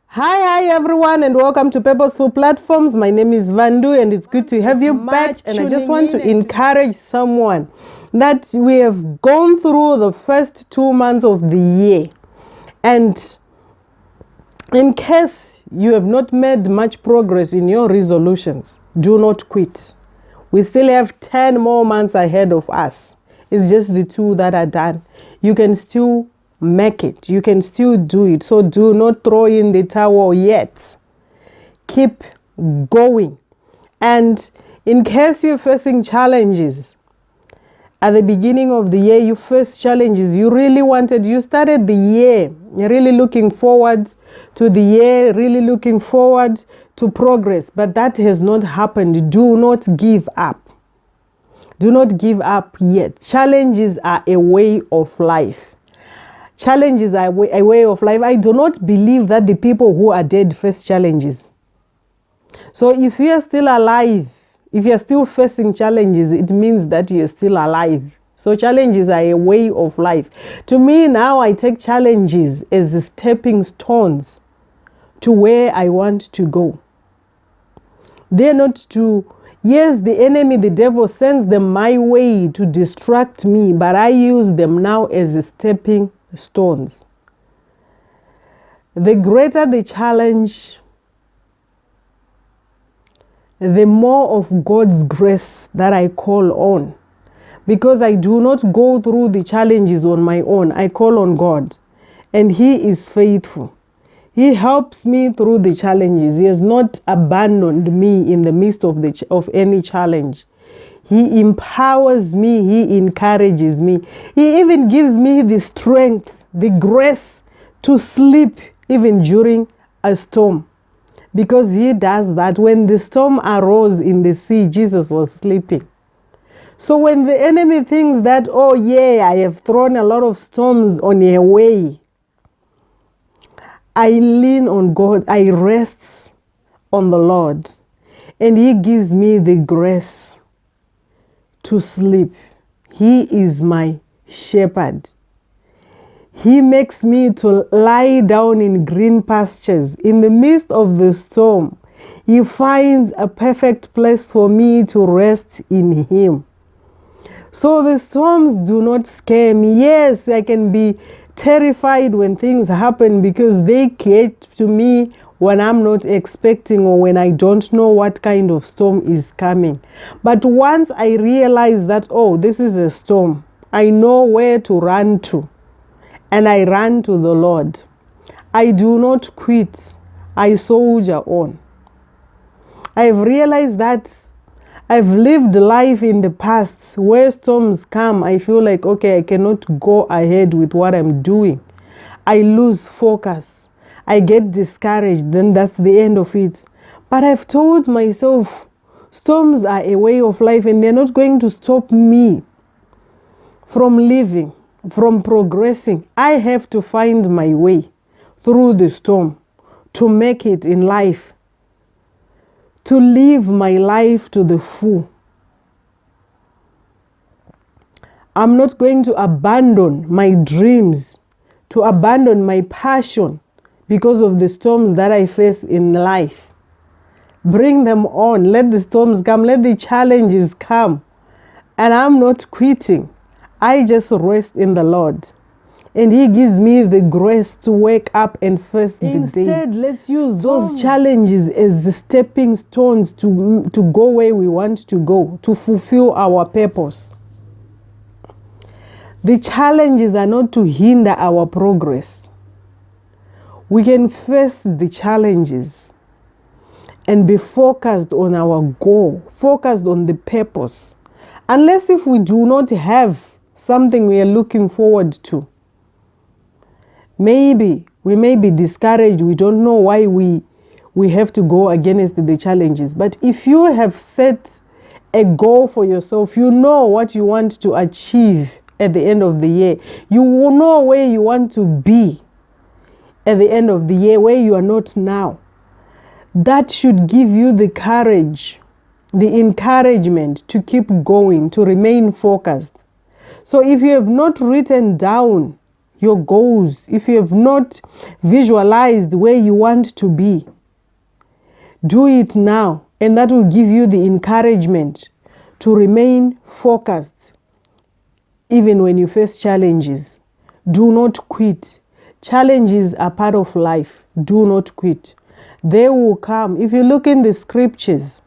Hi everyone, and welcome to Purposeful Platforms. My name is Vandu, and it's good to have you back. And I just want to encourage someone that we have gone through the first 2 months of the year, and in case you have not made much progress in your resolutions, do not quit. We still have 10 more months ahead of us. It's just the 2 that are done. You can still make it. You can still do it. So do not throw in the towel yet. Keep going. And in case you're facing challenges, at the beginning of the year, you faced challenges you started the year really looking forward to the year, really looking forward to progress, but that has not happened. Do not give up. Do not give up yet. Challenges are a way of life. Challenges are a way of life. I do not believe that the people who are dead face challenges. So if you are still alive, if you're still facing challenges, it means that you're still alive. So challenges are a way of life. To me now, I take challenges as stepping stones to where I want to go. They're not to, yes, the enemy, the devil sends them my way to distract me, but I use them now as stepping stones. The greater the challenge, the more of God's grace that I call on. Because I do not go through the challenges on my own. I call on God, and He is faithful. He helps me through the challenges. He has not abandoned me in the midst of any challenge. He empowers me. He encourages me. He even gives me the strength, the grace to sleep even during a storm. Because He does that. When the storm arose in the sea, Jesus was sleeping. So when the enemy thinks that, oh yeah, I have thrown a lot of storms on your way, I lean on God. I rest on the Lord. And He gives me the grace to sleep. He is my shepherd. He makes me to lie down in green pastures. In the midst of the storm, He finds a perfect place for me to rest in Him. So the storms do not scare me. Yes, I can be terrified when things happen because they get to me when I'm not expecting or when I don't know what kind of storm is coming. But once I realize that, oh, this is a storm, I know where to run to. And I run to the Lord. I do not quit. I soldier on. I've realized that I've lived life in the past where storms come. I feel like, okay, I cannot go ahead with what I'm doing. I lose focus. I get discouraged. Then that's the end of it. But I've told myself, storms are a way of life and they're not going to stop me from living, from progressing. I have to find my way through the storm to make it in life, to live my life to the full. I'm not going to abandon my dreams, to abandon my passion because of the storms that I face in life. Bring them on. Let the storms come. Let the challenges come. And I'm not quitting. I just rest in the Lord. And He gives me the grace to wake up and face the day. Instead, let's use those challenges as stepping stones to go where we want to go, to fulfill our purpose. The challenges are not to hinder our progress. We can face the challenges and be focused on our goal, focused on the purpose. Unless if we do not have something we are looking forward to, maybe we may be discouraged. We don't know why we have to go against the challenges. But if you have set a goal for yourself, you know what you want to achieve at the end of the year. You will know where you want to be at the end of the year, where you are not now. That should give you the courage, the encouragement to keep going, to remain focused. So if you have not written down your goals, if you have not visualized where you want to be, do it now, and that will give you the encouragement to remain focused even when you face challenges. Do not quit. Challenges are part of life. Do not quit. They will come. If you look in the scriptures,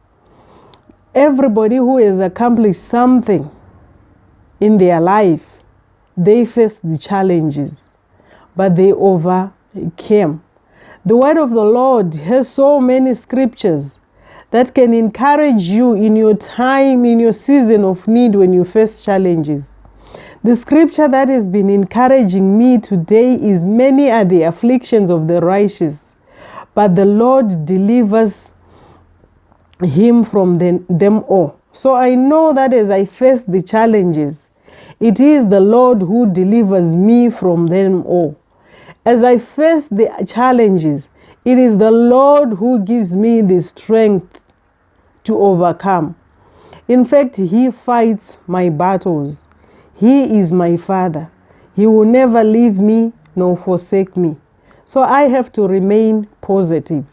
everybody who has accomplished something in their life, they faced the challenges, but they overcame. The word of the Lord has so many scriptures that can encourage you in your time, in your season of need when you face challenges. The scripture that has been encouraging me today is, many are the afflictions of the righteous, but the Lord delivers him from them all. So I know that as I face the challenges, it is the Lord who delivers me from them all. As I face the challenges, it is the Lord who gives me the strength to overcome. In fact, He fights my battles. He is my Father. He will never leave me nor forsake me. So I have to remain positive.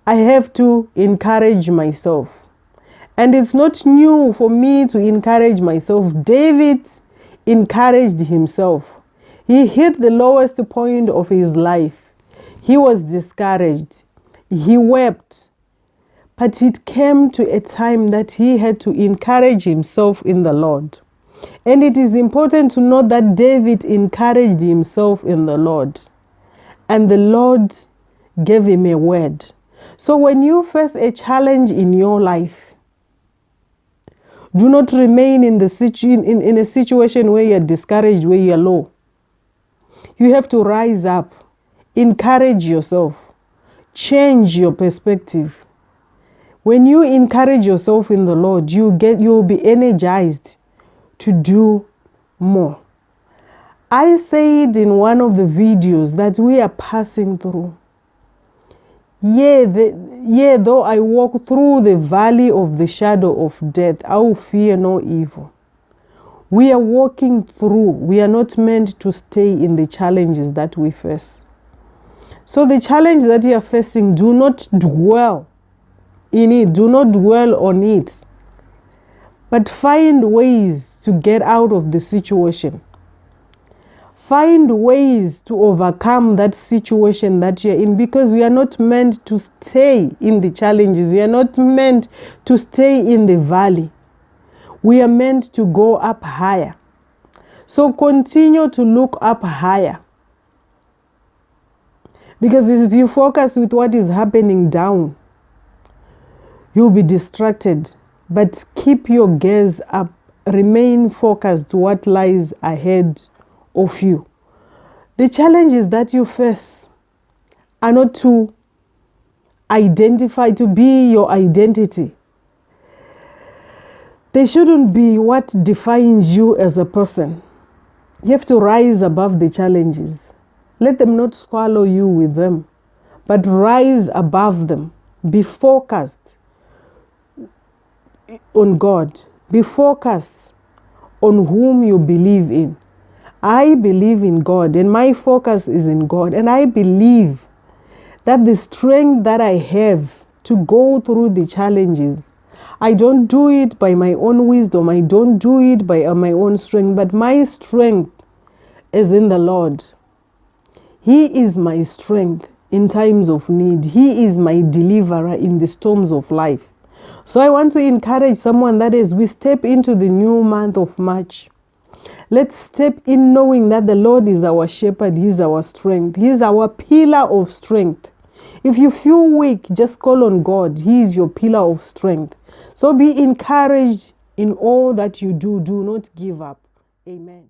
I have to encourage myself. And it's not new for me to encourage myself. David encouraged himself. He hit the lowest point of his life. He was discouraged. He wept. But it came to a time that he had to encourage himself in the Lord. And it is important to note that David encouraged himself in the Lord. And the Lord gave him a word. So when you face a challenge in your life, do not remain in a situation where you're discouraged, where you're low. You have to rise up, encourage yourself, change your perspective. When you encourage yourself in the Lord, you will be energized to do more. I said in one of the videos that we are passing through. Yea, though I walk through the valley of the shadow of death, I will fear no evil. We are walking through. We are not meant to stay in the challenges that we face. So the challenge that you are facing, do not dwell in it. Do not dwell on it. But find ways to get out of the situation. Find ways to overcome that situation that you're in, because we are not meant to stay in the challenges. We are not meant to stay in the valley. We are meant to go up higher. So continue to look up higher. Because if you focus with what is happening down, you'll be distracted. But keep your gaze up. Remain focused to what lies ahead of you. The challenges that you face are not to be your identity. They shouldn't be what defines you as a person. You have to rise above the challenges. Let them not swallow you with them, but rise above them. Be focused on God. Be focused on whom you believe in. I believe in God, and my focus is in God. And I believe that the strength that I have to go through the challenges, I don't do it by my own wisdom. I don't do it by my own strength, but my strength is in the Lord. He is my strength in times of need. He is my deliverer in the storms of life. So I want to encourage someone that as we step into the new month of March, let's step in knowing that the Lord is our shepherd. He's our strength. He's our pillar of strength. If you feel weak, just call on God. He is your pillar of strength. So be encouraged in all that you do. Do not give up. Amen.